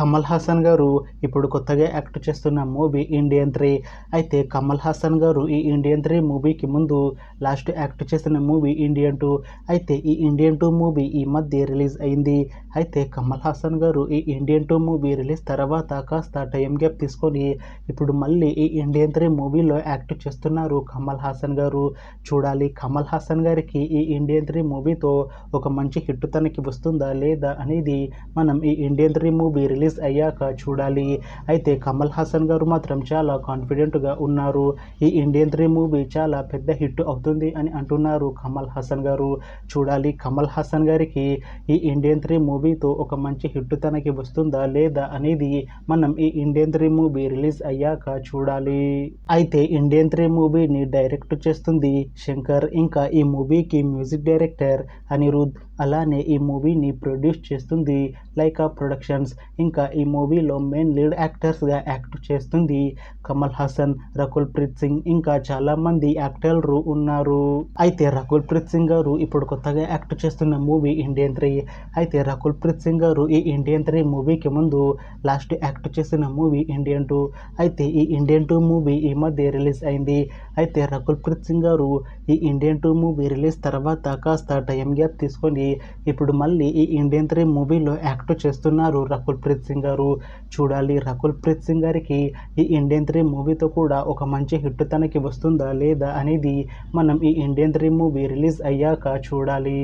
కమల్ హాసన్ గారు ఇప్పుడు కొత్తగా యాక్ట్ చేస్తున్న మూవీ ఇండియన్ 3. అయితే కమల్ హాసన్ గారు ఈ ఇండియన్ 3 మూవీకి ముందు లాస్ట్ యాక్ట్ చేసిన మూవీ ఇండియన్ 2. అయితే ఈ ఇండియన్ 2 మూవీ ఈ మధ్య రిలీజ్ అయింది. అయితే కమల్ హాసన్ గారు ఈ ఇండియన్ 2 మూవీ రిలీజ్ తర్వాత కాస్త టైం గ్యాప్ తీసుకొని ఇప్పుడు మళ్ళీ ఈ ఇండియన్ 3 మూవీలో యాక్ట్ చేస్తున్నారు కమల్ హాసన్ గారు. చూడాలి కమల్ హాసన్ గారికి ఈ ఇండియన్ 3 మూవీతో ఒక మంచి హిట్ తనకి వస్తుందా లేదా అనేది మనం ఈ ఇండియన్ 3 మూవీ రిలీజ్ అయ్యాక చూడాలి. అయితే కమల్ హాసన్ గారు మాత్రం చాలా కాన్ఫిడెంట్గా ఉన్నారు. ఈ ఇండియన్ 3 మూవీ చాలా పెద్ద హిట్ అవుతుంది అని అంటున్నారు కమల్ హాసన్ గారు. చూడాలి కమల్ హాసన్ గారికి ఈ ఇండియన్ 3 మూవీతో ఒక మంచి హిట్ తనకి వస్తుందా లేదా అనేది మనం ఈ ఇండియన్ 3 మూవీ రిలీజ్ అయ్యాక చూడాలి. అయితే ఇండియన్ 3 మూవీని డైరెక్ట్ చేస్తుంది శంకర్, ఇంకా ఈ మూవీకి మ్యూజిక్ డైరెక్టర్ అనిరుద్, అలానే ఈ మూవీని ప్రొడ్యూస్ చేస్తుంది లైకా ప్రొడక్షన్స్. ఇంకా ఈ మూవీలో మెయిన్ లీడ్ యాక్టర్స్గా యాక్ట్ చేస్తుంది కమల్ హాసన్, రకుల్ ప్రీత్ సింగ్, ఇంకా చాలామంది యాక్టర్లు ఉన్నారు. అయితే రకుల్ ప్రీత్ సింగ్ గారు ఇప్పుడు కొత్తగా యాక్ట్ చేస్తున్న మూవీ ఇండియన్ 3. అయితే రకుల్ ప్రీత్ సింగ్ గారు ఈ ఇండియన్ 3 మూవీకి ముందు లాస్ట్ యాక్ట్ చేసిన మూవీ ఇండియన్ 2. అయితే ఈ ఇండియన్ 2 మూవీ ఈ మధ్య రిలీజ్ అయింది. అయితే రకుల్ ప్రీత్ సింగ్ గారు ఈ ఇండియన్ 2 మూవీ రిలీజ్ తర్వాత కాస్త టైం గ్యాప్ తీసుకొని ఇప్పుడు మళ్ళీ ఈ ఇండియన్ 3 మూవీలో యాక్ట్ చేస్తున్నారు రకుల్ ప్రీత్ సింగ్ గారు. చూడాలి రకుల్ ప్రీత్ సింగ్ గారికి ఈ ఇండియన్ 3 మూవీతో కూడా ఒక మంచి హిట్ తనకి వస్తుందా లేదా అనేది మనం ఈ ఇండియన్ 3 మూవీ రిలీజ్ అయ్యాక చూడాలి.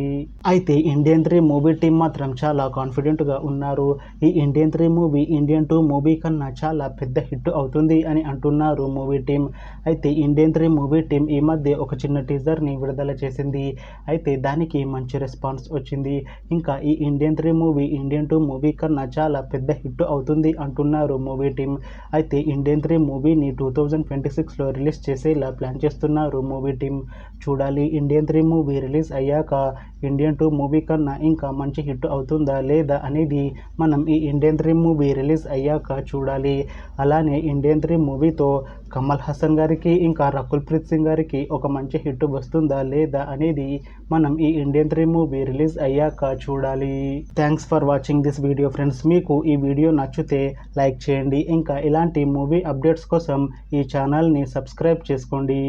అయితే ఇండియన్ 3 మూవీ టీం మాత్రం చాలా కాన్ఫిడెంట్గా ఉన్నారు. ఈ ఇండియన్ 3 మూవీ ఇండియన్ 2 మూవీ కన్నా చాలా పెద్ద హిట్ అవుతుంది అని అంటున్నారు మూవీ టీం. అయితే ఇండియన్ 3 మూవీ టీం ఈ మధ్య ఒక చిన్న టీజర్ని విడుదల చేసింది. అయితే దానికి మంచి రెస్పాన్స్ వచ్చింది. ఇంకా ఈ ఇండియన్ 3 మూవీ ఇండియన్ 2 మూవీ కన్నా చాలా పెద్ద హిట్ అవుతుంది అంటున్నారు మూవీ టీం. అయితే ఇండియన్ 3 మూవీని 2026లో రిలీజ్ చేసేలా ప్లాన్ చేస్తున్నారు మూవీ టీం. చూడాలి ఇండియన్ 3 మూవీ రిలీజ్ అయ్యాక ఇండియన్ 2 మూవీ కన్నా ఇంకా మంచి హిట్ అవుతుందా లేదా అనేది మనం ఈ ఇండియన్ 3 మూవీ రిలీజ్ అయ్యాక చూడాలి. అలానే ఇండియన్ 3 మూవీతో కమల్ హాసన్ గారికి ఇంకా రకుల్ ప్రీత్ సింగ్ గారికి ఒక మంచి హిట్ వస్తుందా లేదా అనేది మనం ఈ ఇండియన్ 3 మూవీ రిలీజ్ అయ్యాక చూడాలి. Thanks for watching this video friends. మీకు ఈ వీడియో నచ్చితే లైక్ చేయండి. ఇంకా ఇలాంటి మూవీ అప్డేట్స్ కోసం ఈ ఛానల్ని సబ్స్క్రైబ్ చేసుకోండి.